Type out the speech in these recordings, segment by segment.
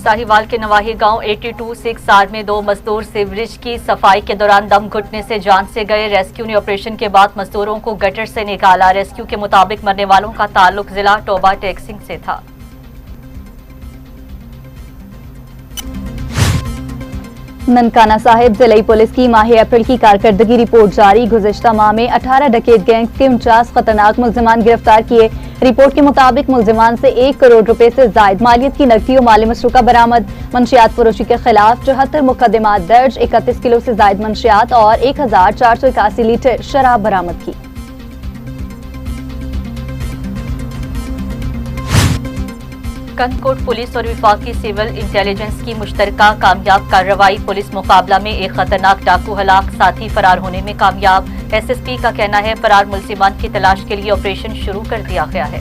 साहिवाल के नवाही गांव 82-6 में 2 मजदूर सीवरेज की सफाई के दौरान दम घुटने से जान से गए। रेस्क्यू ने ऑपरेशन के बाद मजदूरों को गटर से निकाला। रेस्क्यू के मुताबिक मरने वालों का ताल्लुक जिला टोबा टेक्सिंग से था। ननकाना साहिब जिले पुलिस की माह अप्रैल की कारकर्दगी रिपोर्ट जारी। गुज़िश्ता माह में 18 डकैत गैंग्स के 49 खतरनाक मुल्जिमान गिरफ्तार किए। रिपोर्ट के मुताबिक मुल्जिमान से 1 करोड़ रुपए से जायद मालियत की नकदी और माली मसरूका बरामद। मंशियात फरोशी के खिलाफ 74 मुकदमात दर्ज। 31 किलो से जायद मंशियात और 1481 लीटर शराब बरामद की। कंदकोट पुलिस और विफाकी सिविल इंटेलिजेंस की मुश्तरका कामयाब कार्रवाई। पुलिस मुकाबला में एक खतरनाक डाकू हलाक, साथी फरार होने में कामयाब। एसएसपी का कहना है फरार मुल्जिमान की तलाश के लिए ऑपरेशन शुरू कर दिया गया है।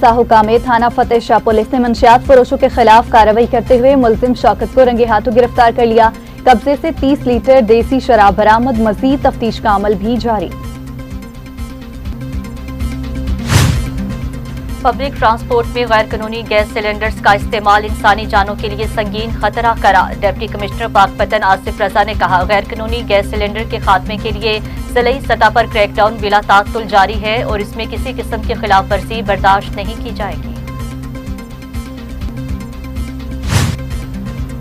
साहुका में थाना फतेह शाह पुलिस ने मंशियात फरोशों के खिलाफ कार्रवाई करते हुए मुल्जिम शौकत को रंगे हाथों गिरफ्तार कर लिया। कब्जे से 30 लीटर देसी शराब बरामद। मजीद तफ्तीश का अमल भी जारी। पब्लिक ट्रांसपोर्ट में गैर कानूनी गैस सिलेंडर्स का इस्तेमाल इंसानी जानों के लिए संगीन खतरा करार। डिप्टी कमिश्नर पाकपतन आसिफ रजा ने कहा गैर कानूनी गैस सिलेंडर के खात्मे के लिए ज़िली सतह पर क्रैकडाउन बिला तातुल जारी है और इसमें किसी किस्म की खिलाफ वर्जी बर्दाश्त नहीं की जाएगी।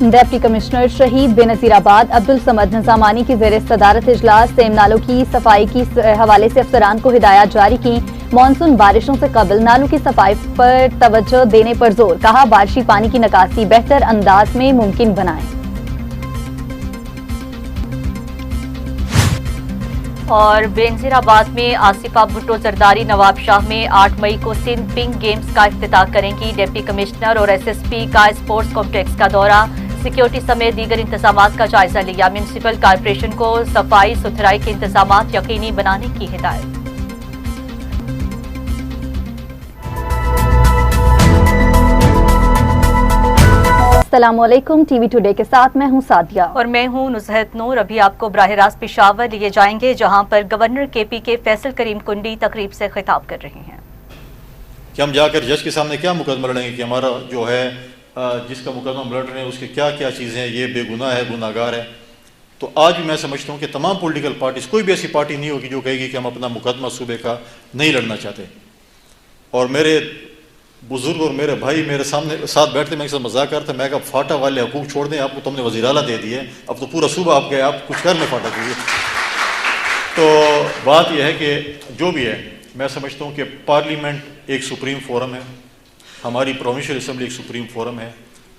डिप्टी कमिश्नर शहीद बेनज़ीराबाद अब्दुल समद निज़ामानी की ज़ेर सदारत इजलास सेम नालों की सफाई की हवाले से अफसरान को हिदायत जारी की। मानसून बारिशों से कबल नालों की सफाई पर तवज्जो देने पर जोर। कहा बारिशी पानी की निकासी बेहतर अंदाज में मुमकिन बनाएं। और बेनज़ीराबाद में आसिफा भुट्टो जरदारी नवाबशाह में 8 मई को सिंध पिंक गेम्स का इफ्तिताह करेंगी। डिप्टी कमिश्नर और एसएसपी का स्पोर्ट्स कॉम्प्लेक्स का दौरा। सिक्योरिटी समेत दीगर इंतजामात का जायजा लिया। म्यूनिसिपल कॉर्पोरेशन को सफाई सुथराई के इंतजामात यकीनी बनाने की हिदायत। अस्सलामुअलैकुम, टीवी टुडे के साथ मैं हूं सादिया और मैं हूं नुज़हत नूर। अभी आपको बराह रास्त पेशावर लिए जाएंगे जहां पर गवर्नर केपी के फैसल करीम कुंडी तकरीब से खिताब कर रहे हैं कि हम जाकर जज के सामने क्या मुकदमा लड़ेंगे कि हमारा जो है जिसका मुकदमा हम लड़ रहे हैं उसकी क्या क्या चीज़ें हैं, ये बेगुनाह है, गुनाहगार है। तो आज भी मैं समझता हूँ कि तमाम पॉलिटिकल पार्टीज, कोई भी ऐसी पार्टी नहीं होगी जो कहेगी कि हम अपना मुकदमा सूबे का नहीं लड़ना चाहते। और मेरे बुजुर्ग और मेरे भाई मेरे सामने साथ बैठते, मैं एक साथ मजाक करता, मैं कहा फाटा वाले हकूक छोड़ दें, आपको तुमने वज़ीर आला दे दिए, अब तो पूरा सूबा आप गए, आप कुछ कर लें फाटा कीजिए। तो बात यह है कि जो भी है, मैं समझता हूँ कि पार्लियामेंट एक सुप्रीम फोरम है, हमारी प्रोविंशियल असम्बली एक सुप्रीम फोरम है।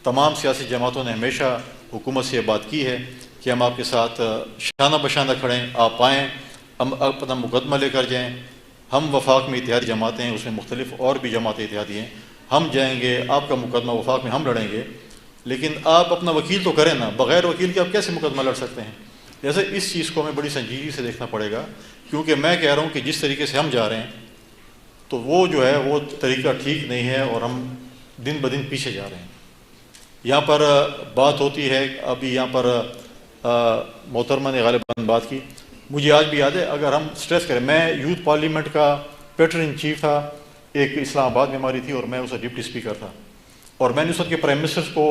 तमाम सियासी जमातों ने हमेशा हुकूमत से बात की है कि हम आपके साथ शाना बशाना खड़ें, आप आएँ, हम अपना मुकदमा लेकर जाएँ। हम वफाक में इत्तेहादी जमातें हैं, उसमें मुख्तलिफ और भी जमातें इत्तेहादी हैं, हम जाएंगे, आपका मुकदमा वफाक में हम लड़ेंगे, लेकिन आप अपना वकील तो करें ना, बग़ैर वकील के आप कैसे मुकदमा लड़ सकते हैं। जैसे इस चीज़ को हमें बड़ी संजीदगी से देखना पड़ेगा, क्योंकि मैं कह रहा हूँ कि जिस तरीके से हम जा रहे हैं तो वो जो है वो तरीका ठीक नहीं है और हम दिन ब दिन पीछे जा रहे हैं। यहाँ पर बात होती है, अभी यहाँ पर मोहतरमा ने गालिबन बात की, मुझे आज भी याद है, अगर हम स्ट्रेस करें, मैं यूथ पार्लियामेंट का पेटर इन चीफ था, एक इस्लामाबाद में हमारी थी और मैं उसका डिप्टी स्पीकर था, और मैंने उस वक्त के प्राइम मिनिस्टर को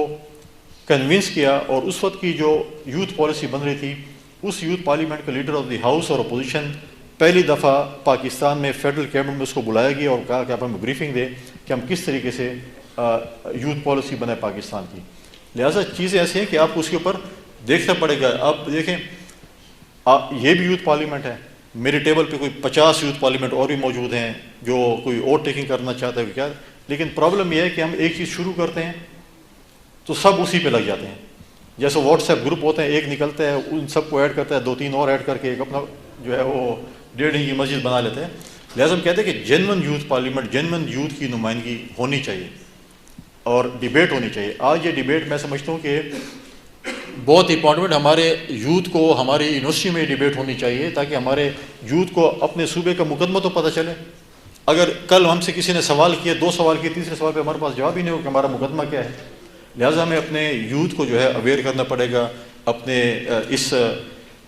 कन्विंस किया और उस वक्त की जो यूथ पॉलिसी बन रही थी, उस यूथ पार्लियामेंट के लीडर ऑफ द हाउस और अपोजिशन पहली दफ़ा पाकिस्तान में फेडरल कैबिनेट में उसको बुलाया गया और कहा कि आप हमें ब्रीफिंग दें कि हम किस तरीके से यूथ पॉलिसी बनाए पाकिस्तान की। लिहाजा चीज़ें ऐसी हैं कि आपको उसके ऊपर देखना पड़ेगा। आप देखें, ये भी यूथ पार्लियामेंट है, मेरे टेबल पे कोई 50 यूथ पार्लियामेंट और भी मौजूद हैं जो कोई और टेकिंग करना चाहता है क्या, लेकिन प्रॉब्लम यह है कि हम एक चीज़ शुरू करते हैं तो सब उसी पे लग जाते हैं। जैसे व्हाट्सएप ग्रुप होते हैं, एक निकलता है, उन सबको ऐड करता है, 2-3 और ऐड करके एक अपना जो है वो 1.5 की मस्जिद बना लेते हैं। लिहाजा हम कहते हैं कि genuine youth parliament, genuine youth की नुमाइंदगी होनी चाहिए और डिबेट होनी चाहिए। आज ये डिबेट मैं समझता हूँ कि बहुत इंपॉर्टेंट, हमारे यूथ को हमारी यूनिवर्सिटी में डिबेट होनी चाहिए ताकि हमारे यूथ को अपने सूबे का मुकदमा तो पता चले। अगर कल हमसे किसी ने सवाल किया, 2 सवाल किए, तीसरे सवाल पे हमारे पास जवाब ही नहीं हो कि हमारा मुकदमा क्या है। लिहाजा हमें अपने यूथ को जो है अवेयर करना पड़ेगा, अपने इस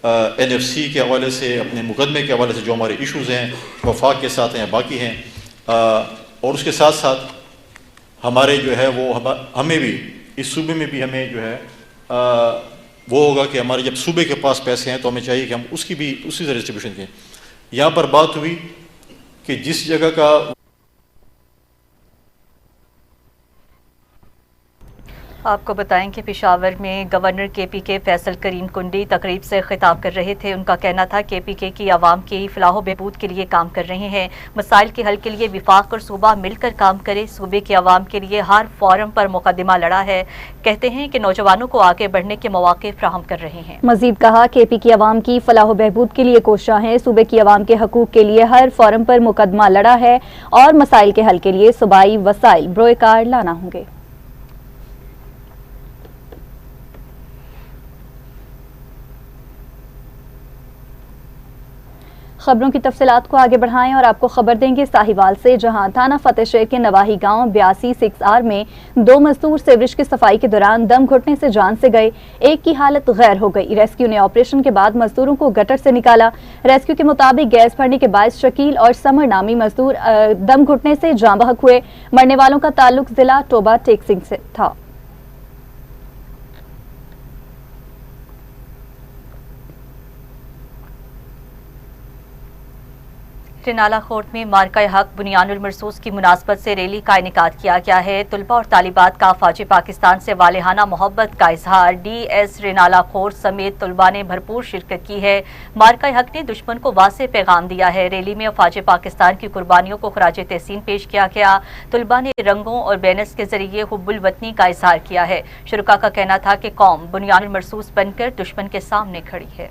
NFC के हवाले से, अपने मुकदमे के हवाले से जो हमारे इश्यूज़ हैं वफाक के साथ हैं, बाकी हैं, اور اس کے ساتھ ساتھ ہمارے جو ہے وہ ہمیں بھی اس صوبے میں بھی ہمیں جو ہے وہ ہوگا کہ ہمارے جب صوبے کے پاس پیسے ہیں تو ہمیں چاہیے کہ ہم اس کی بھی اسی طرح ڈسٹریبیوشن کریں. یہاں پر بات ہوئی کہ جس جگہ کا آپ کو بتائیں کہ پشاور میں گورنر کے پی کے فیصل کریم کنڈی تقریب سے خطاب کر رہے تھے. ان کا کہنا تھا کہ پی کے کی عوام کی فلاح و بہبود کے لیے کام کر رہے ہیں. مسائل کے حل کے لیے وفاق اور صوبہ مل کر کام کرے. صوبے کے عوام کے لیے ہر فورم پر مقدمہ لڑا ہے. کہتے ہیں کہ نوجوانوں کو آگے بڑھنے کے مواقع فراہم کر رہے ہیں. مزید کہا کہ پی کی عوام کی فلاح و بہبود کے لیے کوشاں ہیں. صوبے کی عوام کے حقوق کے لیے ہر فورم پر مقدمہ لڑا ہے اور مسائل کے حل کے لیے صوبائی وسائل بروئے کار لانا ہوں گے. خبروں کی تفصیلات کو آگے بڑھائیں اور آپ کو خبر دیں گے ساہیوال سے، جہاں تھانہ فتح شیر کے نواحی گاؤں 82-6R میں 2 مزدور سیوریج کی صفائی کے دوران دم گھٹنے سے جان سے گئے. ایک کی حالت غیر ہو گئی. ریسکیو نے آپریشن کے بعد مزدوروں کو گٹر سے نکالا. ریسکیو کے مطابق گیس بھرنے کے باعث شکیل اور سمر نامی مزدور دم گھٹنے سے جاں بحق ہوئے. مرنے والوں کا تعلق ضلع ٹوبہ ٹیک سنگھ سے تھا. رنالہ خورد میں مارکہ حق بنیان المرصوص کی مناسبت سے ریلی کا انعقاد کیا گیا ہے. طلباء اور طالبات کا فوج پاکستان سے والہانہ محبت کا اظہار. ڈی ایس رنالہ خورد سمیت طلباء نے بھرپور شرکت کی ہے. مارکہ حق نے دشمن کو واضح پیغام دیا ہے. ریلی میں فوج پاکستان کی قربانیوں کو خراج تحسین پیش کیا گیا. طلباء نے رنگوں اور بینرز کے ذریعے حب الوطنی کا اظہار کیا ہے. شرکاء کا کہنا تھا کہ قوم بنیان المرصوص بن کر دشمن کے سامنے کھڑی ہے.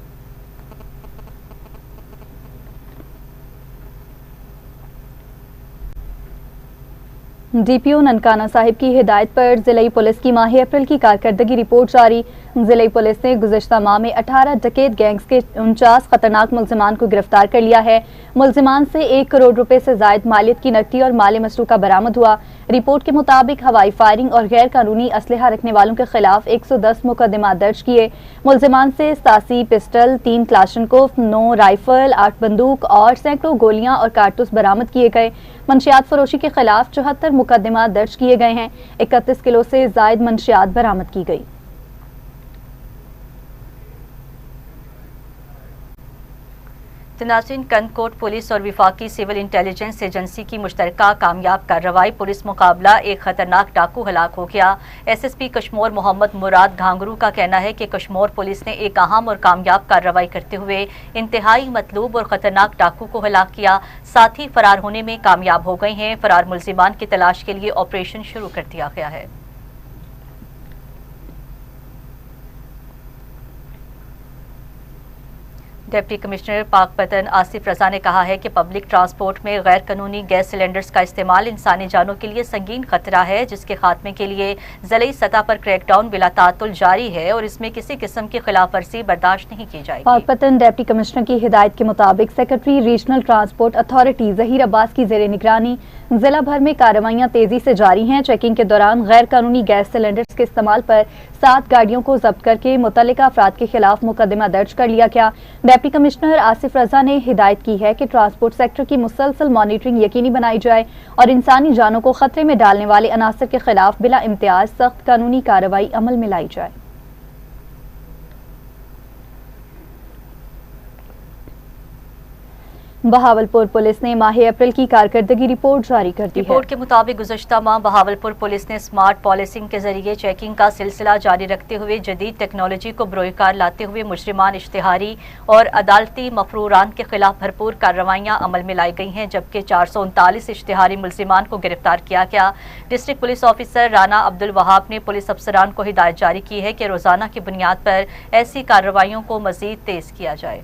ڈی پی او ننکانہ صاحب کی ہدایت پر ضلعی پولیس کی ماہ اپریل کی کارکردگی رپورٹ جاری. ضلعی پولیس نے گزشتہ ماہ میں 18 ڈکیت گینگز کے 49 خطرناک ملزمان کو گرفتار کر لیا ہے. ملزمان سے 1 کروڑ روپے سے زائد مالیت کی نقدی اور مال مسروقہ برآمد ہوا. رپورٹ کے مطابق ہوائی فائرنگ اور غیر قانونی اسلحہ رکھنے والوں کے خلاف 110 مقدمات درج کیے. ملزمان سے 87 پسٹل، 3 کلاشنکوف، 9 رائفل، 8 بندوق اور سینکڑوں گولیاں اور کارتوس برآمد کیے گئے. منشیات فروشی کے خلاف 74 مقدمات درج کیے گئے ہیں. 31 کلو سے زائد منشیات برآمد کی گئی. ناظرین، کنکوٹ پولیس اور وفاقی سول انٹیلیجنس ایجنسی کی مشترکہ کامیاب کارروائی پولیس مقابلہ ایک خطرناک ڈاکو ہلاک ہو گیا. S S P Kashmore Muhammad Murad Ghangro کا کہنا ہے کہ کشمور پولیس نے ایک اہم اور کامیاب کارروائی کرتے ہوئے انتہائی مطلوب اور خطرناک ڈاکو کو ہلاک کیا. ساتھ ہی فرار ہونے میں کامیاب ہو گئے ہیں. فرار ملزمان کی تلاش کے لیے آپریشن شروع کر دیا گیا ہے. ڈپٹی کمشنر پاک پتن آصف رضا نے کہا ہے کہ پبلک ٹرانسپورٹ میں غیر قانونی گیس سلنڈرز کا استعمال انسانی جانوں کے لیے سنگین خطرہ ہے، جس کے خاتمے کے لیے ضلعی سطح پر کریک ڈاؤن بلا تعطل جاری ہے اور اس میں کسی قسم کی خلاف ورزی برداشت نہیں کی جائے گی. پاک پتن ڈپٹی کمشنر کی ہدایت کے مطابق secretary regional transport authority Zaheer Abbas کی زیر نگرانی ضلع بھر میں کارروائیاں تیزی سے جاری ہیں. چیکنگ کے دوران غیر قانونی گیس سلنڈرز کے استعمال پر 7 گاڑیوں کو ضبط کر کے متعلقہ افراد کے خلاف مقدمہ درج کر لیا گیا. ڈپٹی کمشنر آصف رضا نے ہدایت کی ہے کہ ٹرانسپورٹ سیکٹر کی مسلسل مانیٹرنگ یقینی بنائی جائے اور انسانی جانوں کو خطرے میں ڈالنے والے عناصر کے خلاف بلا امتیاز سخت قانونی کارروائی عمل میں لائی جائے. بہاولپور پولیس نے ماہ اپریل کی کارکردگی رپورٹ جاری کر دی ہے. رپورٹ کے مطابق گزشتہ ماہ بہاولپور پولیس نے سمارٹ پالیسنگ کے ذریعے چیکنگ کا سلسلہ جاری رکھتے ہوئے جدید ٹیکنالوجی کو بروئے کار لاتے ہوئے مجرمان اشتہاری اور عدالتی مفروران کے خلاف بھرپور کارروائیاں عمل میں لائی گئی ہیں، جبکہ 439 اشتہاری ملزمان کو گرفتار کیا گیا. District police officer Rana Abdul Wahab نے پولیس افسران کو ہدایت جاری کی ہے کہ روزانہ کی بنیاد پر ایسی کارروائیوں کو مزید تیز کیا جائے.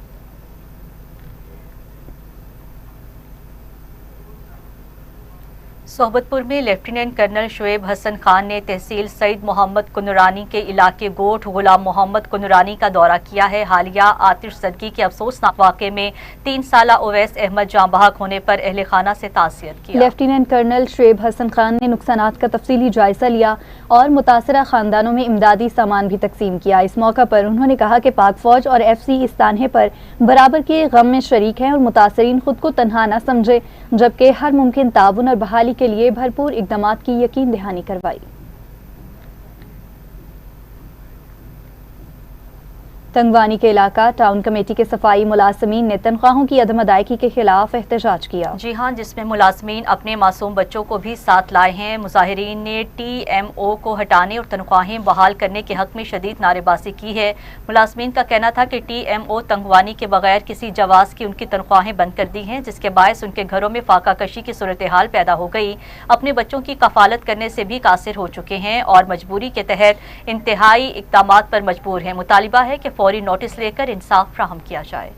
सोहबतपुर में लेफ्टिनेंट कर्नल शुएब हसन खान ने तहसील सईद मोहम्मद कुनरानी के इलाके गोठ गुलाम मोहम्मद कुनरानी का दौरा किया है। हालिया आतिश ज़दगी के अफसोसनाक वाक़े में 3 साला उवैस अहमद जाँ बहक होने पर अहले खाना से तासियत किया। लेफ्टिनेंट कर्नल शुएब हसन खान ने नुकसानात का तफसीली जायजा लिया और मुतासरा खानदानों में इमदादी सामान भी तकसीम किया। इस मौका पर उन्होंने कहा कि पाक फौज और FC इस तान्हे पर बराबर के गम में शरीक हैं और मुतासरीन खुद को तन्हा न समझे, जबकि हर मुमकिन ताउन और बहाली के लिए भरपूर इक़दामात की यकीन दहानी करवाई। तंगवानी के इलाका टाउन कमेटी के सफाई मुलाजमीन ने तनख्वाहों की अदम अदायगी के खिलाफ एहतजाज किया। जी हाँ, जिसमें मुलाजमीन अपने मासूम बच्चों को भी साथ लाए हैं। मुजाहिरीन ने TMO को हटाने और तनख्वाहें बहाल करने के हक में शदीद नारेबाजी की है। मुलाजमीन का कहना था कि TMO तंगवानी के बगैर किसी जवाज की उनकी तनख्वाहें बंद कर दी हैं, जिसके बायस उनके घरों में फाका कशी की सूरत हाल पैदा हो गई। अपने बच्चों की कफालत करने से भी कासिर हो चुके हैं और मजबूरी के तहत इंतहाई इक़दामात पर मजबूर हैं। मुतालिबा है कि फौरी नोटिस लेकर इंसाफ फ्राहम किया जाए।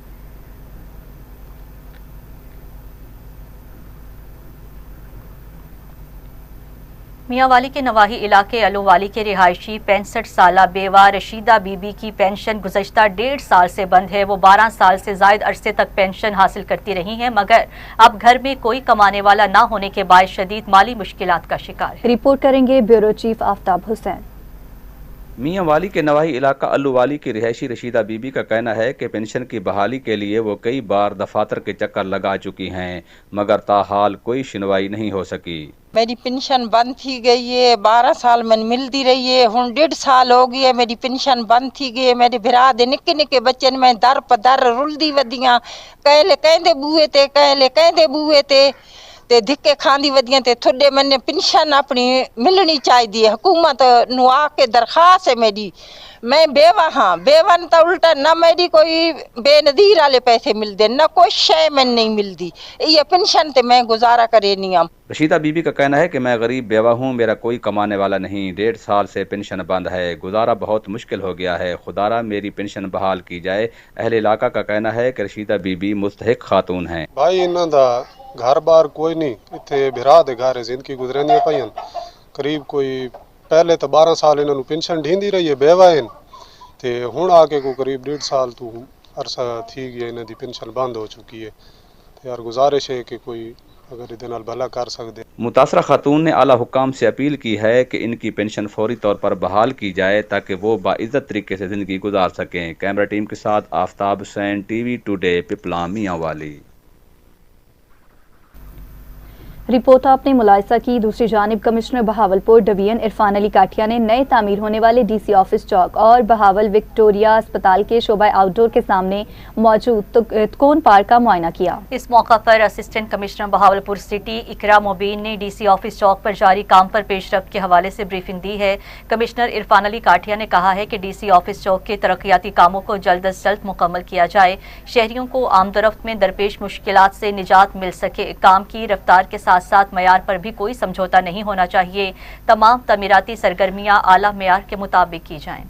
मियांवाली के नवाही इलाके अलोवाली के रिहायशी 65 साला बेवा रशीदा बीबी की पेंशन गुज़श्ता 1.5 साल से बंद है। वो 12 साल से ज़ायद अरसे तक पेंशन हासिल करती रही हैं, मगर अब घर में कोई कमाने वाला ना होने के बाद शदीद माली मुश्किलात का शिकार है। रिपोर्ट करेंगे ब्यूरो चीफ आफ्ताब हुसैन। मियांवाली के नवाही इलाका अल्लुवाली की रिहायशी रशीदा बीबी का कहना है कि पेंशन की बहाली के लिए वो कई बार दफातर के चक्कर लगा चुकी हैं, मगर ताहाल कोई सुनवाई नहीं हो सकी। मेरी पेंशन बंद थी गई है, 12 साल में मिलती रही है, हुण 1.5 साल हो गई है मेरी पेंशन बंद थी गई है। मेरे भिरा दे निक्के निक्के बच्चे ने मैं दर पदर रुलदी वदियां, कहले कहंदे बूहे ते कहले कहंदे बूहे ते धिक्के खांदी वदियां ते थोड़े मैंने पेंशन अपनी मिलनी चाहिए। हुकूमत नु आके दरखास्त है मेरी, मैं बेवा हाँ, बेवन तो उल्टा न मेरी कोई बेनदीर वाले पैसे मिलते न कोई शय में नहीं मिलती, ये पेंशन ते मैं गुजारा करे नहीं। हम रशीदा बीबी का कहना है कि मैं गरीब बेवा हूँ, मेरा कोई कमाने वाला नहीं, 1.5 साल से पेंशन बंद है, गुजारा बहुत मुश्किल हो गया है, खुदारा मेरी पेंशन बहाल की जाए। अहले इलाका का कहना है कि रशीदा बीबी मुस्तहिक खातून है। भाई इन्हां दा घर बार कोई नहीं, इत्थे भिरा दे घर जिंदगी गुजरनी पईन। करीब कोई पहले तो 12 साल इन्हां नूं पेंशन ढींदी रही है, बेवा हैं ते हुण आके को करीब 1.5 साल तो अरसा थी गया इन्हां दी पेंशन बंद हो चुकी है। ते यार गुजारिश है कि कोई अगर इहदे नाल भला कर सकदे। मुतासरा खातून ने आला हुक्काम से अपील की है कि इनकी पेंशन फौरी तौर पर बहाल की जाए ताकि वो बाइज्जत तरीके से जिंदगी गुजार सकें। कैमरा टीम के साथ Aftab Hussain, TV today, Pipla, Mianwali. Report आपने मुलायसा की। दूसरी जानिब कमिश्नर बहावलपुर डिवीजन इरफान अली काठिया ने नए तामीर होने वाले DC ऑफिस चौक और बहावल विक्टोरिया अस्पताल के शोबा आउटडोर के सामने मौजूद तकौन पार्क का मुआयना किया। इस मौका पर असिस्टेंट कमिश्नर बहावलपुर सिटी इकरा मुबीन ने DC ऑफिस चौक पर जारी काम पर पेशरफ्त के हवाले से ब्रीफिंग दी है। कमिश्नर इरफान अली काठिया ने कहा है कि DC ऑफिस चौक के तरक्याती कामों को जल्द अज जल्द मुकम्मल किया जाए, शहरियों को आमदरफ्त में दरपेश मुश्किलात से निजात मिल सके। काम की रफ्तार के साथ साथ मयार पर भी कोई समझौता नहीं होना चाहिए। तमाम तमीराती सरगर्मियां आला मयार के मुताबिक की जाएं।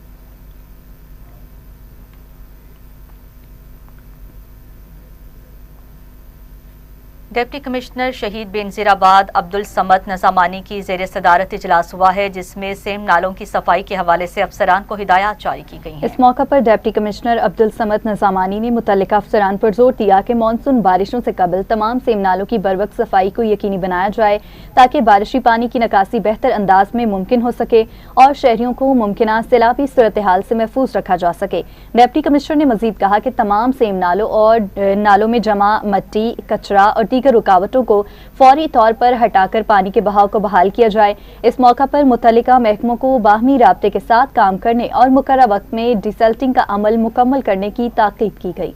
डिप्टी कमिश्नर शहीद बेनजीराबाद अब्दुल समद नज़ामानी की ज़ेर सदारत इजलास हुआ है, जिसमें सेम नालों की सफाई के हवाले से अफसरान को हिदायत जारी की गई हैं। इस मौका पर डिप्टी कमिश्नर अब्दुल समद नज़ामानी ने मुतल्लिका अफसरान पर जोर दिया कि मानसून बारिशों से कबल तमाम सेम नालों की बरवक्त सफाई को यकीनी बनाया जाए ताकि बारिशी पानी की निकासी बेहतर अंदाज में मुमकिन हो सके और शहरियों को मुमकिन सैलाबी सूरत हाल से महफूज रखा जा सके। डिप्टी कमिश्नर ने मजीद कहा कि तमाम सेम नालों और नालों में जमा मट्टी, कचरा और दीगर रुकावटों को फौरी तौर पर हटाकर पानी के बहाव को बहाल किया जाए। इस मौका पर मुतल्लिका महकमों को बाहमी राब्ते के साथ काम करने और मुकर्रर वक्त में डिसल्टिंग का अमल मुकम्मल करने की ताकीद की गई।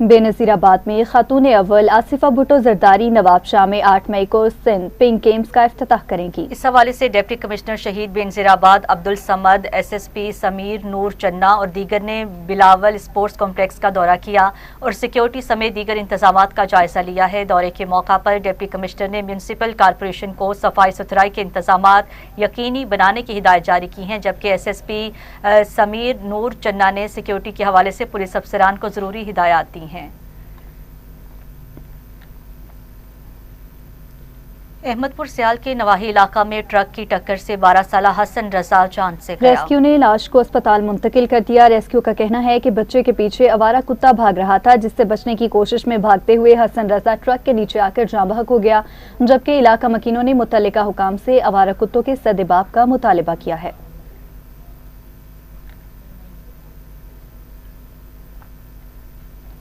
बेनजीराबाद में खातून अव्वल आसिफा भुट्टो जरदारी नवाब शाह में 8 मई को सिंध पिंक गेम्स का इफ्तिताह करेंगी। इस हवाले से डिप्टी कमिश्नर शहीद बेनजीराबाद अब्दुल समद, SSP समीर नूर चन्ना और दीगर ने बिलावल स्पोर्ट्स कॉम्प्लेक्स का दौरा किया और सिक्योरिटी समेत दीगर इंतजामात का जायजा लिया है। दौरे के मौका पर डिप्टी कमिश्नर ने म्यूनसिपल कारपोरेशन को सफाई सुथराई के इंतजामात यकीनी बनाने की हिदायत जारी की हैं, जबकि SSP समीर नूर चन्ना ने सिक्योरिटी के हवाले से पुलिस अफसरान को जरूरी हिदायत दी हैं। अहमदपुर सियाल के नवाही इलाका में ट्रक की टक्कर से 12 साल हसन रजा जान से गया। रेस्क्यू ने लाश को अस्पताल मुंतकिल कर दिया। रेस्क्यू का कहना है कि बच्चे के पीछे आवारा कुत्ता भाग रहा था, जिससे बचने की कोशिश में भागते हुए हसन रजा ट्रक के नीचे आकर जाँ बहक हो गया, जबकि इलाका मकीनों ने मुतल्लिका हुकाम से आवारा कुत्तों के सद्देबाब का मुतालबा किया है।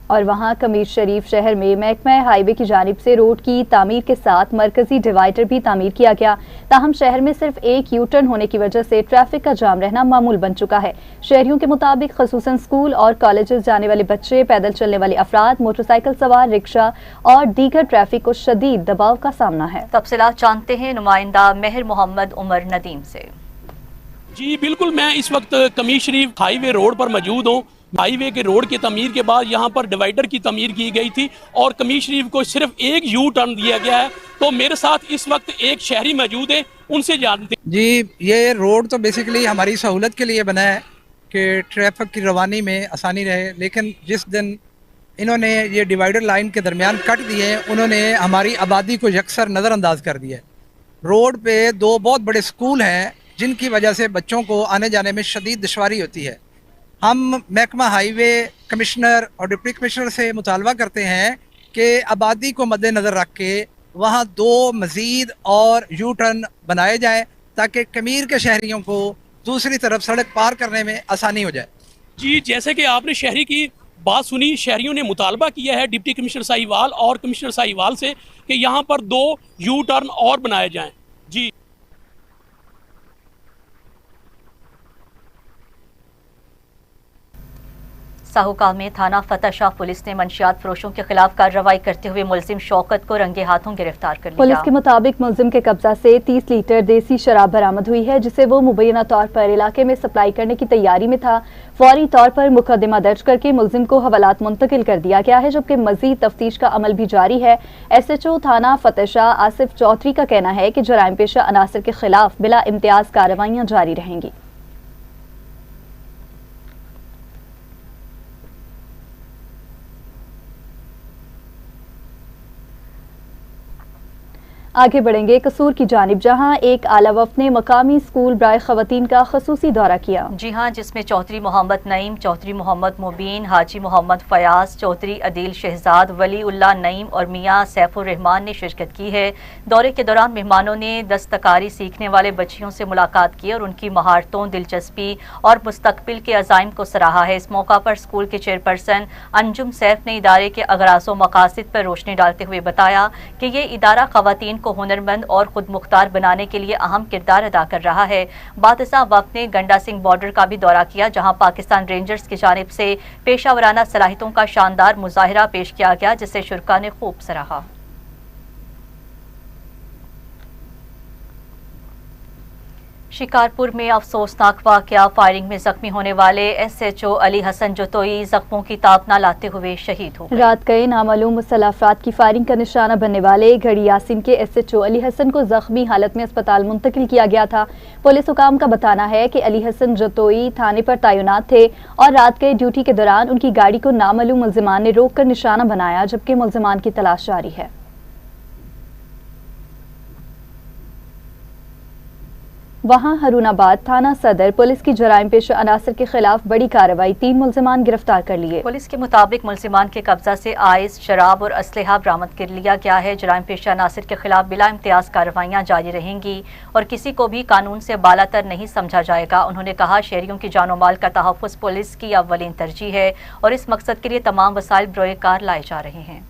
और वहां कमीर शरीफ शहर में महकमा हाईवे की जानिब से रोड की तामीर के साथ मरकजी डिवाइडर भी तामीर किया गया, ताहम शहर में सिर्फ एक यू टर्न होने की वजह से ट्रैफिक का जाम रहना मामूल बन चुका है। शहरियों के मुताबिक खसूसन स्कूल और कॉलेजेस जाने वाले बच्चे, पैदल चलने वाले अफराद, मोटरसाइकिल सवार, रिक्शा और दीगर ट्रैफिक को शदीद दबाव का सामना है। तफसीलात जानते हैं नुमाइंदा मेहर मोहम्मद उमर नदीम से। जी बिल्कुल, मैं इस वक्त कमीर शरीफ हाईवे रोड पर मौजूद हूँ। हाईवे के रोड की तमीर के बाद यहाँ पर डिवाइडर की तमीर की गई थी और कमीर शरीफ को सिर्फ एक यू टर्न दिया गया है। तो मेरे साथ इस वक्त एक शहरी मौजूद है, उनसे जानते हैं। जी, ये रोड तो बेसिकली हमारी सहूलत के लिए बना है कि ट्रैफिक की रवानी में आसानी रहे, लेकिन जिस दिन इन्होंने ये डिवाइडर लाइन के दरमियान कट दिए, उन्होंने हमारी आबादी को यकसर नज़रअंदाज कर दिया। रोड पे दो बहुत बड़े स्कूल हैं जिनकी वजह से बच्चों को आने जाने में शदीद दुश्वारी होती है। हम महकमा हाईवे कमिश्नर और डिप्टी कमिश्नर से मुतालबा करते हैं कि आबादी को मद्देनज़र रख के वहाँ दो मज़ीद और यू टर्न बनाए जाएं ताकि कमीर के शहरियों को दूसरी तरफ सड़क पार करने में आसानी हो जाए। जी, जैसे कि आपने शहरी की बात सुनी, शहरियों ने मुतालबा किया है डिप्टी कमिश्नर साहिवाल और कमिश्नर साहिवाल से कि यहाँ पर दो यू टर्न और बनाए जाएँ। जी साहूका में थाना फतेहशाह पुलिस ने मंशियात फरोशों के खिलाफ कार्रवाई करते हुए मुलजिम शौकत को रंगे हाथों गिरफ्तार कर लिया। पुलिस के मुताबिक मुलजिम के कब्जा से 30 लीटर देसी शराब बरामद हुई है, जिसे वो मुबैना तौर पर इलाके में सप्लाई करने की तैयारी में था। फौरी तौर पर मुकदमा दर्ज करके मुलजिम को हवालात मुंतकिल कर दिया गया है, जबकि मजीद तफ्तीश का अमल भी जारी है। SHO थाना फतेहशाह आसिफ चौधरी का कहना है कि जराइम पेशा अनासर के खिलाफ बिला इम्तियाज कार्रवाइयां जारी रहेंगी। आगे बढ़ेंगे कसूर की जानिब, जहां एक आला वफ्द ने मकामी स्कूल बराए खवातीन का खसूसी दौरा किया। जी हाँ, जिसमें चौधरी मोहम्मद नईम, चौधरी मोहम्मद मुबीन, हाजी मोहम्मद फयाज, चौधरी अदील शहजाद, वली उल्लाह नईम और मियाँ सैफुर रहमान ने शिरकत की है। दौरे के दौरान मेहमानों ने दस्तकारी सीखने वाले बच्चियों से मुलाकात की और उनकी महारतों, दिलचस्पी और मुस्तकबिल के अज़ाइम को सराहा है। इस मौका पर स्कूल के चेयरपर्सन अंजुम सैफ ने इदारे के अगराज़ व मकासिद पर रोशनी डालते हुए बताया कि ये इदारा खवातीन को हुनरमंद और खुद मुख्तार बनाने के लिए अहम किरदार अदा कर रहा है। बादशाह वफ्द ने गंडा सिंह बॉर्डर का भी दौरा किया, जहां पाकिस्तान रेंजर्स की जानिब से पेशावराना सलाहियतों का शानदार मुजाहिरा पेश किया गया, जिसे शुरका ने खूब सराहा। शिकारपुर में अफसोसनाक वाकया, फायरिंग में जख्मी होने वाले SHO अली हसन जतोई जख्मों की ताब न लाते हुए शहीद हो गए। रात गए नामालूम मुसल्लह अफराद की फायरिंग का निशाना बनने वाले घड़ी यासिन के SHO अली हसन को जख्मी हालत में अस्पताल मुंतकिल किया गया था। पुलिस हुकाम का बताना है कि अली हसन जतोई थाने पर तैनात थे और रात गए ड्यूटी के दौरान उनकी गाड़ी को नामालूम मुल्जिमान ने रोक कर निशाना बनाया, जबकि मुल्जिमान की तलाश जारी है। वहां हरुनाबाद थाना सदर पुलिस की जराइम पेशा अनासर के खिलाफ बड़ी कार्रवाई, 3 मुल्जिमान गिरफ्तार कर लिए। पुलिस के मुताबिक मुल्जिमान के कब्जा से आइस, शराब और असलहा बरामद कर लिया गया है। जराइम पेशा अनासर के खिलाफ बिला इम्तियाज कार्रवाइयां जारी रहेंगी और किसी को भी कानून से बालातर नहीं समझा जाएगा। उन्होंने कहा, शहरियों की जानो माल का तहफ़्फ़ुज़ पुलिस की अव्वलीन तरजीह है और इस मकसद के लिए तमाम वसाइल बरोए कार लाए जा रहे हैं।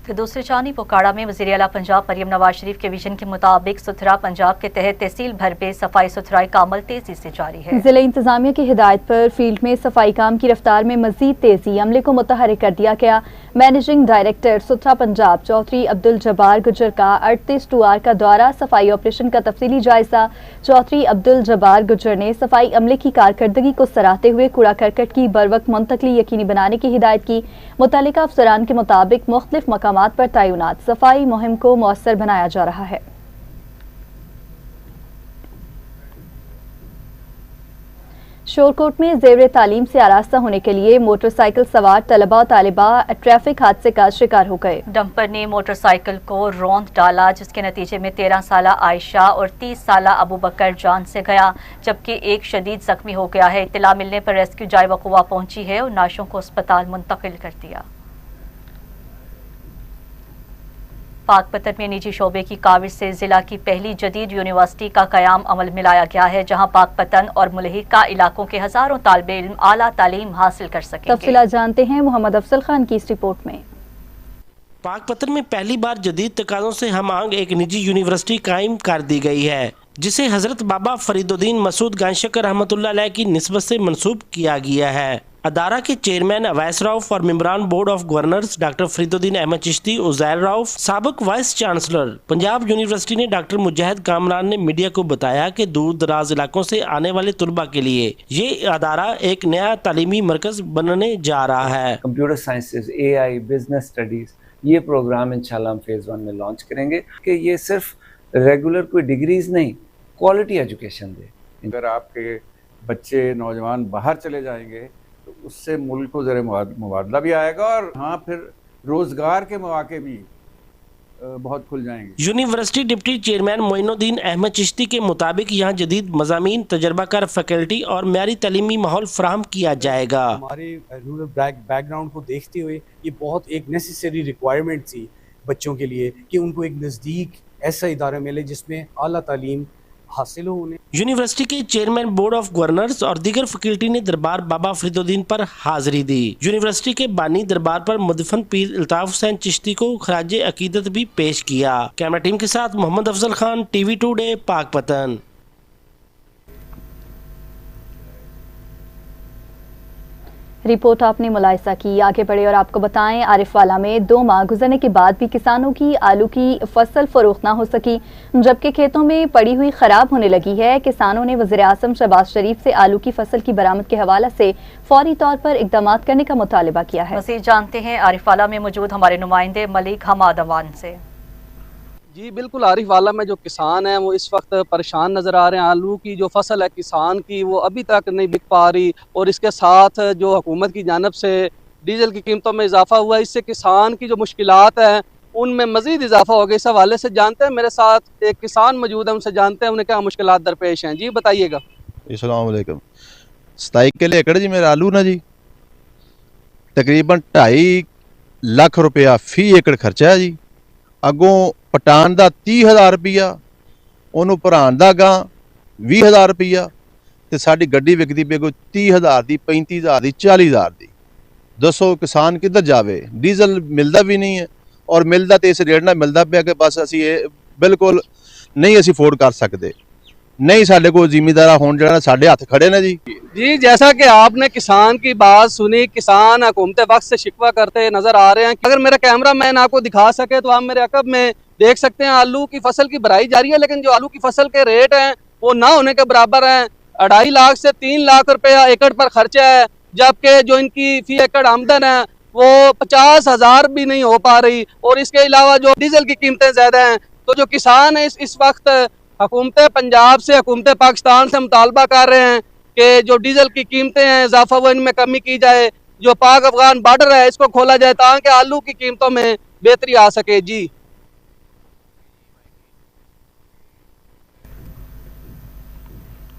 तो दूसरी जानिब पोकाड़ा में वज़ीर आला पंजाब मरियम नवाज शरीफ के विजन के मुताबिक सुथरा पंजाब के तहत तहसील भर में सफाई सुथराई का अमल तेजी से जारी है। जिला इंतजामिया की हिदायत पर फील्ड में सफाई काम की रफ्तार में मजीद तेजी, अमले को मुतहरिक कर दिया गया। मैनेजिंग डायरेक्टर सुथरा पंजाब चौधरी अब्दुल जब्बार गुजर का 38 का दौरा, सफाई ऑपरेशन का तफसीली जायजा। चौधरी अब्दुल जब्बार गुजर ने सफाई अमले की कारकर्दगी को सराहते हुए कूड़ा करकट की बरवक्त मुंतकली यकीनी बनाने की हिदायत की। मुतल्लिका अफसरान के मुताबिक मुख्तलिफ मकामात पर तैनात सफाई मुहिम को मौसर बनाया जा रहा है। شورکوٹ میں زیر تعلیم سے آراستہ ہونے کے لیے موٹر سائیکل سوار طلبہ و طالبہ ٹریفک حادثے کا شکار ہو گئے۔ ڈمپر نے موٹر سائیکل کو روند ڈالا جس کے نتیجے میں 13 سالہ عائشہ اور 30 سالہ ابو بکر جان سے گیا جبکہ ایک شدید زخمی ہو گیا ہے۔ اطلاع ملنے پر ریسکیو جائے وقوع پہنچی ہے اور نعشوں کو اسپتال منتقل کر دیا۔ پاک پتن میں نجی شعبے کی کاوش سے ضلع کی پہلی جدید یونیورسٹی کا قیام عمل میں لایا گیا ہے جہاں پاک پتن اور ملحقہ علاقوں کے ہزاروں طالب علم اعلیٰ تعلیم حاصل کر سکیں گے۔ تفصیلات جانتے ہیں محمد افضل خان کی اس رپورٹ میں۔ پاک پتن میں پہلی بار جدید تقاضوں سے ہم آہنگ ایک نجی یونیورسٹی قائم کر دی گئی ہے جسے حضرت بابا فرید الدین مسعود گنجشکر رحمۃ اللہ علیہ کی نسبت سے منسوب کیا گیا ہے۔ ادارہ کے چیئرمین اویس راؤف اور ممبران board of governors doctor Farid الدین احمد چشتی، عزیر راؤف، سابق وائس چانسلر پنجاب یونیورسٹی نے ڈاکٹر مجاہد کامران نے میڈیا کو بتایا کہ دور دراز علاقوں سے آنے والے طلباء کے لیے یہ ادارہ ایک نیا تعلیمی مرکز بننے جا رہا ہے۔ کمپیوٹر سائنسز، اے آئی، بزنس اسٹڈیز، یہ پروگرام انشاءاللہ ہم فیز 1 میں لانچ کریں گے کہ یہ صرف ریگولر کوئی ڈگریز نہیں، کوالٹی ایجوکیشن دے۔ اگر آپ کے بچے نوجوان باہر چلے جائیں گے تو اس سے ملک کو ذرا مبادلہ بھی آئے گا اور ہاں پھر روزگار کے مواقع بھی بہت کھل جائیں گے۔ یونیورسٹی ڈپٹی چیئرمین معین الدین احمد چشتی کے مطابق یہاں جدید مضامین، تجربہ کار فیکلٹی اور معیاری تعلیمی ماحول فراہم کیا جائے گا۔ ہمارے رورل بیک گراؤنڈ کو دیکھتے ہوئے یہ بہت ایک نیسیسری ریکوائرمنٹ تھی بچوں کے لیے کہ ان کو ایک نزدیک ایسا ادارہ ملے جس میں اعلیٰ تعلیم حاصل ہو انہیں۔ یونیورسٹی کے چیئرمین بورڈ آف گورنرز اور دیگر فیکلٹی نے دربار بابا فرید الدین پر حاضری دی۔ یونیورسٹی کے بانی دربار پر مدفن پیر الطاف حسین چشتی کو خراج عقیدت بھی پیش کیا۔ کیمرہ ٹیم کے ساتھ محمد افضل خان، ٹی وی ٹوڈے، پاک پتن۔ رپورٹ آپ نے ملاحظہ کی، آگے بڑھے اور آپ کو بتائیں عارف والا میں 2 ماہ گزرنے کے بعد بھی کسانوں کی آلو کی فصل فروخت نہ ہو سکی جبکہ کھیتوں میں پڑی ہوئی خراب ہونے لگی ہے۔ کسانوں نے وزیر اعظم شہباز شریف سے آلو کی فصل کی برآمد کے حوالے سے فوری طور پر اقدامات کرنے کا مطالبہ کیا ہے۔ مزید جانتے ہیں عارف والا میں موجود ہمارے نمائندے ملک حماد اوان سے۔ جی بالکل، عارف والا میں جو کسان ہیں وہ اس وقت پریشان نظر آ رہے ہیں۔ آلو کی جو فصل ہے کسان کی وہ ابھی تک نہیں بک پا رہی اور اس کے ساتھ جو حکومت کی جانب سے ڈیزل کی قیمتوں میں اضافہ ہوا ہے، اس سے کسان کی جو مشکلات ہیں ان میں مزید اضافہ ہو گیا۔ اس حوالے سے جانتے ہیں، میرے ساتھ ایک کسان موجود ہے، ان سے جانتے ہیں انہیں کیا مشکلات درپیش ہیں۔ جی بتائیے گا۔ السلام علیکم۔ 27 کلے ایکڑ جی میرا آلو نا جی تقریباً 2.5 لاکھ روپیہ فی ایکڑ خرچہ ہے جی۔ اگوں پٹان دا 30,000 روپیہ، انہوں پران دا گاں 20,000 روپیہ، تے ساڈی گڈی وکدی پئی کوئی 30,000 دی، 35,000 دی، 40,000 دی۔ دسو کسان کدھر جاوے؟ ڈیزل ملدا بھی نہیں ہے اور ملدا تے اس ریٹ نہ ملدا پیا کہ بس اسی بالکل نہیں اسی افورڈ کر سکتے، نہیں ساڈے کو زمیندار ہون جڑا ساڈے ہاتھ کھڑے نا جی۔ جی جیسا کہ آپ نے کسان کی بات سنی، کسان حکومت وقت سے شکوہ کرتے نظر آ رہے ہیں۔ اگر میرا کیمرہ مین آپ کو دکھا سکے تو آپ میرے عقب میں دیکھ سکتے ہیں آلو کی فصل کی بھرائی جاری ہے، لیکن جو آلو کی فصل کے ریٹ ہیں وہ نہ ہونے کے برابر ہیں۔ 2.5 لاکھ سے 3 لاکھ روپیہ ایکڑ پر خرچہ ہے، جبکہ جو ان کی فی ایکڑ آمدن ہے وہ 50,000 بھی نہیں ہو پا رہی، اور اس کے علاوہ جو ڈیزل کی قیمتیں زیادہ ہیں۔ تو جو کسان ہیں اس وقت حکومت پنجاب سے، حکومت پاکستان سے مطالبہ کر رہے ہیں کہ جو ڈیزل کی قیمتیں ہیں اضافہ ہوا ان میں کمی کی جائے، جو پاک افغان بارڈر ہے اس کو کھولا جائے تاکہ آلو کی قیمتوں میں بہتری آ سکے۔ جی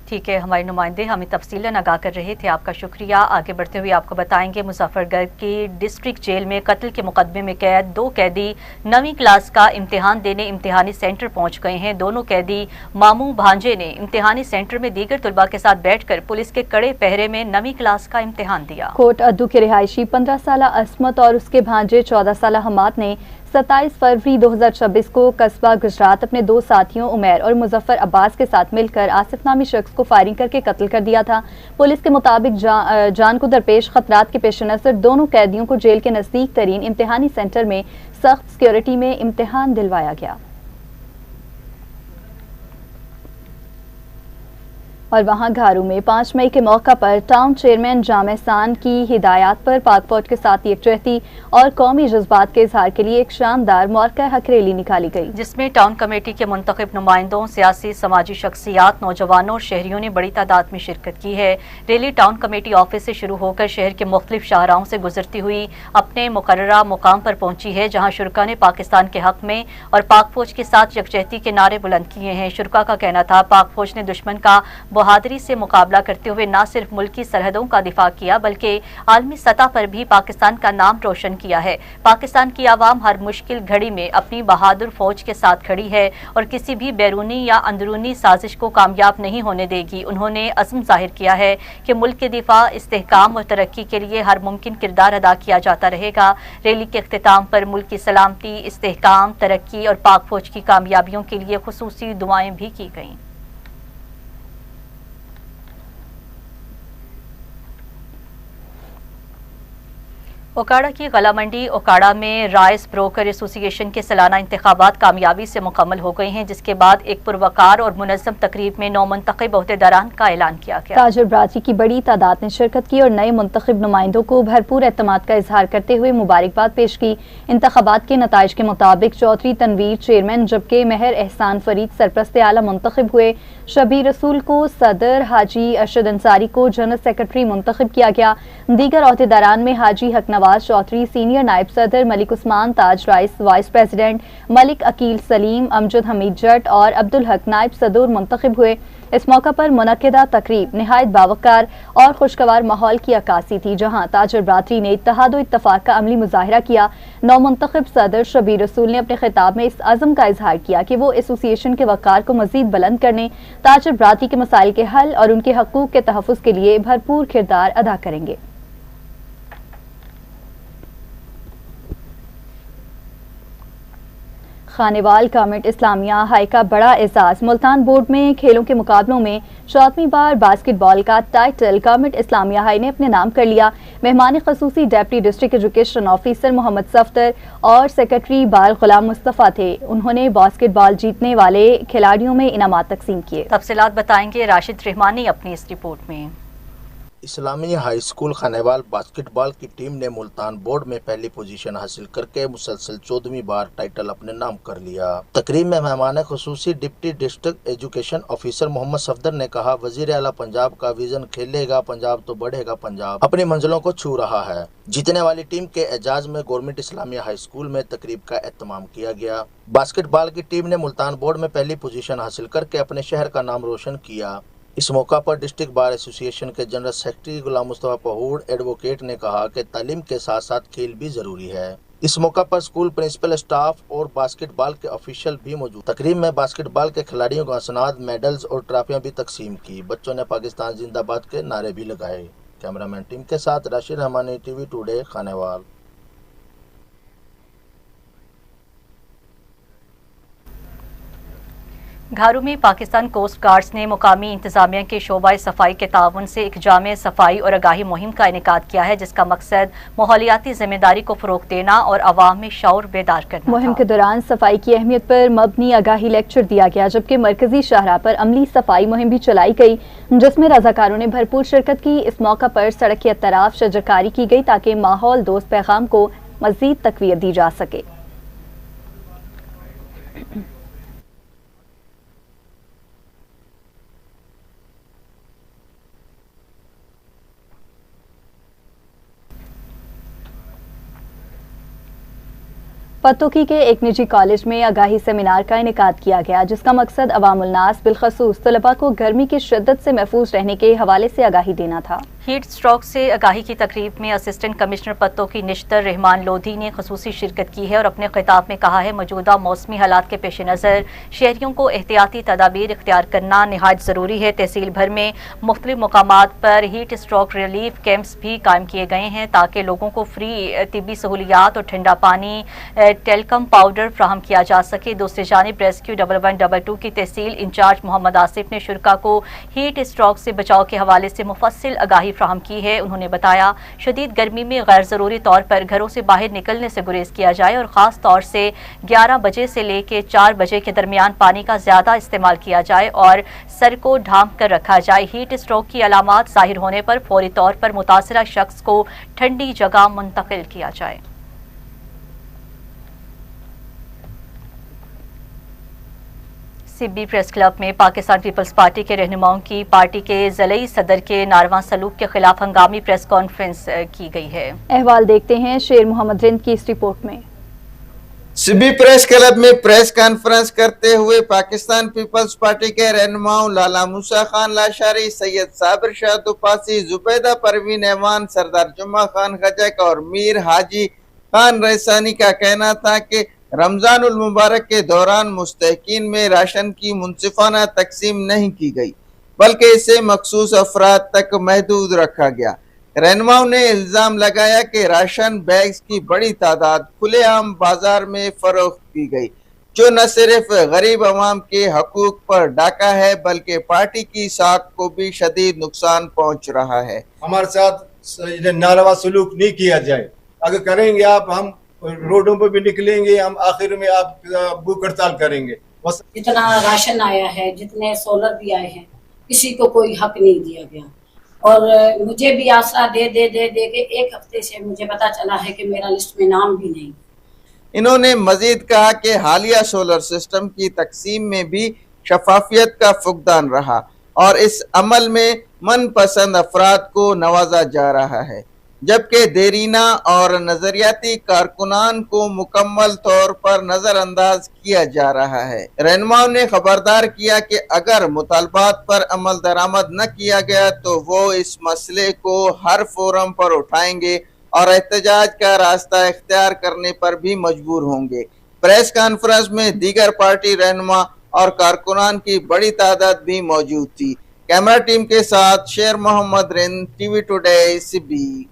ٹھیک ہے، ہمارے نمائندے ہمیں تفصیلاً آگاہ کر رہے تھے، آپ کا شکریہ۔ آگے بڑھتے ہوئے آپ کو بتائیں گے مظفر گڑھ کی ڈسٹرکٹ جیل میں قتل کے مقدمے میں قید 2 قیدی 9ویں کلاس کا امتحان دینے امتحانی سینٹر پہنچ گئے ہیں۔ دونوں قیدی ماموں بھانجے نے امتحانی سینٹر میں دیگر طلباء کے ساتھ بیٹھ کر پولیس کے کڑے پہرے میں 9ویں کلاس کا امتحان دیا۔ کوٹ ادو کے رہائشی 15 سالہ عصمت اور اس کے بھانجے 14 سالہ حماد نے 27 فروری 2026 کو قصبہ گجرات اپنے 2 ساتھیوں عمیر اور مظفر عباس کے ساتھ مل کر آصف نامی شخص کو فائرنگ کر کے قتل کر دیا تھا۔ پولیس کے مطابق جان کو درپیش خطرات کے پیش نظر دونوں قیدیوں کو جیل کے نزدیک ترین امتحانی سینٹر میں سخت سیکیورٹی میں امتحان دلوایا گیا۔ اور وہاں گھارو میں 5 مئی کے موقع پر ٹاؤن چیئرمین جامع سان کی ہدایات پر پاک فوج کے ساتھ یکجہتی اور قومی جذبات کے اظہار کے لیے ایک شاندار معرکہ حق ریلی نکالی گئی، جس میں ٹاؤن کمیٹی کے منتخب نمائندوں، سیاسی سماجی شخصیات، نوجوانوں اور شہریوں نے بڑی تعداد میں شرکت کی ہے۔ ریلی ٹاؤن کمیٹی آفس سے شروع ہو کر شہر کے مختلف شاہراہوں سے گزرتی ہوئی اپنے مقررہ مقام پر پہنچی ہے، جہاں شرکاء نے پاکستان کے حق میں اور پاک فوج کے ساتھ یکجہتی کے نعرے بلند کیے ہیں۔ شرکاء کا کہنا تھا پاک فوج نے دشمن کا بہادری سے مقابلہ کرتے ہوئے نہ صرف ملکی سرحدوں کا دفاع کیا بلکہ عالمی سطح پر بھی پاکستان کا نام روشن کیا ہے۔ پاکستان کی عوام ہر مشکل گھڑی میں اپنی بہادر فوج کے ساتھ کھڑی ہے اور کسی بھی بیرونی یا اندرونی سازش کو کامیاب نہیں ہونے دے گی۔ انہوں نے عزم ظاہر کیا ہے کہ ملک کے دفاع، استحکام اور ترقی کے لیے ہر ممکن کردار ادا کیا جاتا رہے گا۔ ریلی کے اختتام پر ملک کی سلامتی، استحکام، ترقی اور پاک فوج کی کامیابیوں کے لیے خصوصی دعائیں بھی کی گئیں۔ اوکاڑا کی غلہ منڈی اوکاڑا میں رائس بروکر ایسوسی ایشن کے سالانہ انتخابات کامیابی سے مکمل ہو گئے ہیں، جس کے بعد ایک پروقار اور منظم تقریب میں 9 منتخب عہدیداران کا اعلان کیا گیا۔ تاجر برادری کی بڑی تعداد نے شرکت کی اور نئے منتخب نمائندوں کو بھرپور اعتماد کا اظہار کرتے ہوئے مبارکباد پیش کی۔ انتخابات کے نتائج کے مطابق چودھری تنویر چیئرمین جبکہ مہر احسان فرید سرپرست اعلیٰ منتخب ہوئے۔ شبیر رسول کو صدر، حاجی ارشد انصاری کو جنرل سیکرٹری منتخب کیا گیا۔ دیگر عہدیداران میں حاجی حق نواز چودھری سینئر نائب صدر، ملک عثمان تاج رائس وائس پریزیڈنٹ، ملک عقیل سلیم، امجد حمید جٹ اور عبدالحق نائب صدور منتخب ہوئے۔ اس موقع پر منعقدہ تقریب نہایت باوقار اور خوشگوار ماحول کی عکاسی تھی، جہاں تاجر برادری نے اتحاد و اتفاق کا عملی مظاہرہ کیا۔ نو منتخب صدر شبیر رسول نے اپنے خطاب میں اس عزم کا اظہار کیا کہ وہ ایسوسی ایشن کے وقار کو مزید بلند کرنے، تاجر برادری کے مسائل کے حل اور ان کے حقوق کے تحفظ کے لیے بھرپور کردار ادا کریں گے۔ خانیوال گورنمنٹ اسلامیہ ہائی کا بڑا اعزاز، ملتان بورڈ میں کھیلوں کے مقابلوں میں 14ویں بار باسکٹ بال کا ٹائٹل گورنمنٹ اسلامیہ ہائی نے اپنے نام کر لیا۔ مہمان خصوصی ڈپٹی ڈسٹرکٹ ایجوکیشن آفیسر محمد صفدر اور سیکرٹری بال غلام مصطفیٰ تھے۔ انہوں نے باسکٹ بال جیتنے والے کھلاڑیوں میں انعامات تقسیم کیے۔ تفصیلات بتائیں گے راشد رحمانی اپنی اس رپورٹ میں۔ اسلامیہ ہائی اسکول خانیوال باسکٹ بال کی ٹیم نے ملتان بورڈ میں پہلی پوزیشن حاصل کر کے مسلسل 14ویں بار ٹائٹل اپنے نام کر لیا۔ تقریب میں مہمان خصوصی ڈپٹی ڈسٹرکٹ ایجوکیشن آفیسر محمد صفدر نے کہا، وزیر اعلیٰ پنجاب کا ویژن کھیلے گا پنجاب تو بڑھے گا پنجاب اپنی منزلوں کو چھو رہا ہے۔ جیتنے والی ٹیم کے اعزاز میں گورنمنٹ اسلامیہ ہائی اسکول میں تقریب کا اہتمام کیا گیا۔ باسکٹ بال کی ٹیم نے ملتان بورڈ میں پہلی پوزیشن حاصل کر کے اپنے شہر کا نام روشن کیا۔ اس موقع پر ڈسٹرکٹ بار ایسوسی ایشن کے general secretary Ghulam Mustafa پہوڑ advocate نے کہا کہ تعلیم کے ساتھ ساتھ کھیل بھی ضروری ہے۔ اس موقع پر اسکول پرنسپل، اسٹاف اور باسکٹ بال کے آفیشل بھی موجود۔ تقریب میں باسکٹ بال کے کھلاڑیوں کو اسناد، میڈلز اور ٹرافیاں بھی تقسیم کی۔ بچوں نے پاکستان زندہ باد کے نعرے بھی لگائے۔ کیمرہ مین ٹیم کے ساتھ Rashid Rahmani, T V Today, Khanewal. Gharo میں پاکستان کوسٹ گارڈز نے مقامی انتظامیہ کے شعبہ صفائی کے تعاون سے ایک جامع صفائی اور آگاہی مہم کا انعقاد کیا ہے، جس کا مقصد ماحولیاتی ذمہ داری کو فروغ دینا اور عوام میں شعور بیدار کرنا مہم کے دوران صفائی کی اہمیت پر مبنی آگاہی لیکچر دیا گیا، جبکہ مرکزی شاہراہ پر عملی صفائی مہم بھی چلائی گئی، جس میں رضاکاروں نے بھرپور شرکت کی۔ اس موقع پر سڑک کے اطراف شجرکاری کی گئی تاکہ ماحول دوست پیغام کو مزید تقویت دی جا سکے۔ پتوکی کے ایک نجی کالج میں آگاہی سیمینار کا انعقاد کیا گیا، جس کا مقصد عوام الناس بالخصوص طلباء کو گرمی کی شدت سے محفوظ رہنے کے حوالے سے آگاہی دینا تھا۔ ہیٹ اسٹروک سے آگاہی کی تقریب میں اسسٹنٹ کمشنر پتوکی نشتر رحمان لودھی نے خصوصی شرکت کی ہے اور اپنے خطاب میں کہا ہے، موجودہ موسمی حالات کے پیش نظر شہریوں کو احتیاطی تدابیر اختیار کرنا نہایت ضروری ہے۔ تحصیل بھر میں مختلف مقامات پر ہیٹ اسٹروک ریلیف کیمپس بھی قائم کیے گئے ہیں تاکہ لوگوں کو فری طبی سہولیات اور ٹھنڈا پانی، ٹیلکم پاؤڈر فراہم کیا جا سکے۔ دوسری جانب ریسکیو 1112 کی تحصیل انچارج محمد آصف نے شرکاء کو ہیٹ اسٹروک سے بچاؤ کے حوالے سے مفصل آگاہی जानकारी फ्राहम की है। उन्होंने बताया शदीद गर्मी में गैर ज़रूरी तौर पर घरों से बाहर निकलने से गुरेज किया जाए और ख़ास तौर से 11 बजे से लेकर 4 बजे के दरमियान पानी का ज़्यादा इस्तेमाल किया जाए और सर को ढांप कर रखा जाए। हीट स्ट्रोक की अलामात ज़ाहिर होने पर फौरी तौर पर मुतासरा शख्स को ठंडी जगह मुंतकिल किया जाए। सिब्बी प्रेस क्लब में पाकिस्तान पीपल्स पार्टी के रहनुमाओं की पार्टी के ज़िलई सदर के नारवा सलूक के खिलाफ हंगामी प्रेस कॉन्फ्रेंस की गई है। अहवाल देखते हैं शेर मोहम्मद रिंद की इस रिपोर्ट में। सिब्बी प्रेस क्लब में प्रेस कॉन्फ्रेंस करते हुए पाकिस्तान पीपल्स पार्टी के रहनुमाओं लाला मूसा खान लाशारी, सैयद साबिर शाह दुपासी, जुबैदा परवीन ऐवान, सरदार जुम्मा खान खजक और मीर हाजी खान रैसानी का कहना था कि रमजानुल मुबारक के दौरान मुस्तहकीन में राशन की मुनसिफाना तकसीम नहीं की गई, बल्कि इसे मखसूस अफराद तक महदूद रखा गया। रहनुमाओं ने इल्जाम लगाया कि राशन बैग्स की बड़ी तादाद खुलेआम बाजार में फरोख्त की गई, जो न सिर्फ गरीब अवाम के हकूक पर डाका है बल्कि पार्टी की साख को भी शदीद नुकसान पहुंच रहा है। हमारे साथ नारवा सलूक नहीं किया जाए, अगर करेंगे आप हम रोडों पर भी निकलेंगे, हम आखिर में आप भूख हड़ताल करेंगे। बस जितना राशन आया है, जितने सोलर भी आए हैं, किसी को कोई हक नहीं दिया गया और मुझे भी आशा दे के एक हफ्ते से मुझे पता चला है कि मेरा लिस्ट में नाम भी नहीं। इन्होंने मजीद कहा कि हालिया सोलर सिस्टम की तकसीम में भी शफाफियत का फुकदान रहा और इस अमल में मनपसंद अफराद को नवाजा जा रहा है, जबकि देरीना और नजरियाती कारकुनान को मुकम्मल तौर पर नजरअंदाज किया जा रहा है। रहनुमाओं ने खबरदार किया कि अगर मुतालबात पर अमल दरामद न किया गया तो वो इस मसले को हर फोरम पर उठाएंगे और एहतजाज का रास्ता इख्तियार करने पर भी मजबूर होंगे। प्रेस कॉन्फ्रेंस में दीगर पार्टी रहनुमा और कारकुनान की बड़ी तादाद भी मौजूद थी। कैमरा टीम के साथ Sher Mohammad Rind, TV today, Sibi.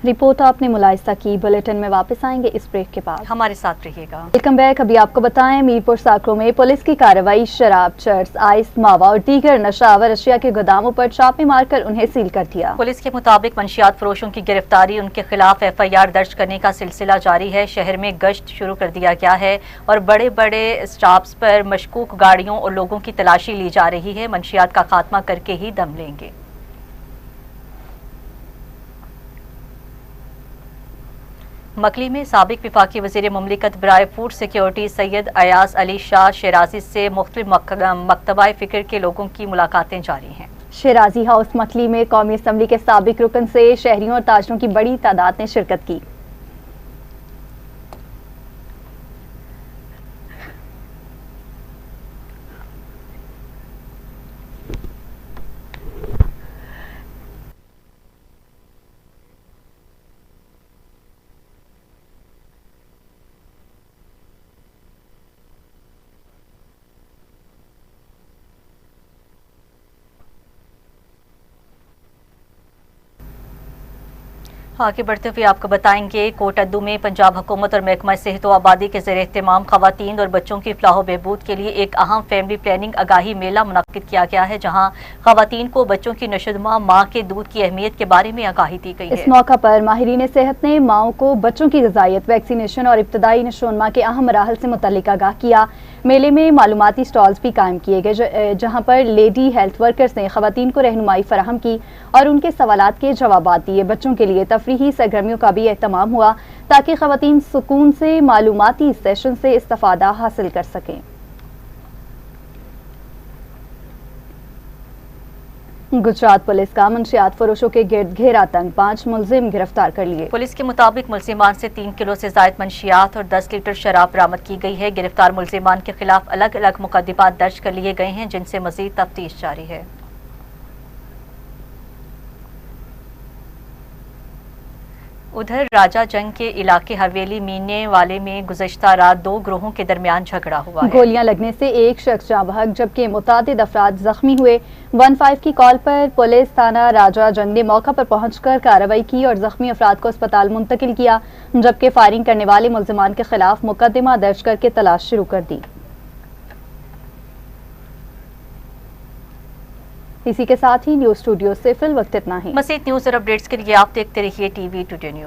Report आपने मुलाहिजा की। बुलेटिन में वापस आएंगे इस ब्रेक के बाद, हमारे साथ रहिएगा। Welcome back. अभी आपको बताएं मीरपुर साकरों में पुलिस की कार्रवाई शराब, चर्स, आइस, मावा और दीगर नशावर अशिया के गोदामों पर छापे मारकर उन्हें सील कर दिया। पुलिस के मुताबिक मंशियात फरोशों की गिरफ्तारी, उनके खिलाफ FIR दर्ज करने का सिलसिला जारी है। शहर में गश्त शुरू कर दिया गया है और बड़े बड़े स्टॉप्स पर मशकूक गाड़ियों और लोगों की तलाशी ली जा रही है। मंशियात का खात्मा करके ही दम लेंगे। मकली में साबिक विफाकी वज़ीर मुमलिकत बराए फूड सिक्योरिटी सैयद अयाज अली शाह शेराजी से मुख्तलिफ मकतबा फ़िक्र के लोगों की मुलाकातें जारी हैं। शेराजी हाउस मकली में कौमी असम्बली के साबिक रुकन से शहरियों और ताजरों की बड़ी तादाद ने शिरकत की। आगे बढ़ते हुए आपको बताएंगे कोटअद्दू में पंजाब हुकूमत और महकमा सेहत व आबादी के ज़ेर एहतमाम खवातीन और बच्चों की फलाह व बहबूद के लिए एक अहम फैमिली प्लानिंग आगाही मेला मुनक्किद किया गया है, जहां खवातीन को बच्चों की नशोनुमा माँ के दूध की अहमियत के बारे में आगाही दी गई है। इस मौका पर माहिरीन सेहत ने माओं को बच्चों की ग़िज़ाइयत, वैक्सीनेशन और इब्तदाई नशोनुमा के अहम मराहल से मुतल्लिक आगाह किया। मेले में मालूमाती स्टॉल्स भी कायम किए गए, जहाँ पर लेडी हेल्थ वर्कर्स ने खवातीन को रहनुमाई फराहम की और उनके सवालात के जवाबात दिए। बच्चों के लिए तफरीही सरगर्मियों का भी एहतमाम हुआ ताकि खवातीन सुकून से मालूमाती सेशन से इस्तेफादा हासिल कर सकें। गुजरात पुलिस का मंशियात फरोशों के गिर्द घेरा तंग, 5 मुलजिम गिरफ्तार कर लिए। पुलिस के मुताबिक मुलजिमान से 3 किलो से ज़ायद मंशियात और 10 लीटर शराब बरामद की गई है। गिरफ्तार मुलजिमान के खिलाफ अलग अलग मुकदमात दर्ज कर लिए गए हैं, जिनसे मजीद तफ्तीश जारी है। उधर राजा जंग के इलाके हवेली मीने वाले में गुज़श्ता रात 2 ग्रोहों के दरमियान झगड़ा हुआ है। गोलियां लगने से एक शख्स जाँ बहक जबकि मुतादिद अफराद जख्मी हुए। 15 की कॉल पर पुलिस थाना राजा जंग ने मौका पर पहुंचकर कार्रवाई की और जख्मी अफराद को अस्पताल मुंतकिल किया, जबकि फायरिंग करने वाले मुलजिमान के खिलाफ मुकदमा दर्ज करके तलाश शुरू कर दी। इसी के साथ ही न्यूज स्टूडियो से फिल वक्त इतना ही। मज़ीद न्यूज़ और अपडेट्स के लिए आप देखते रहिए TV टुडे न्यूज़।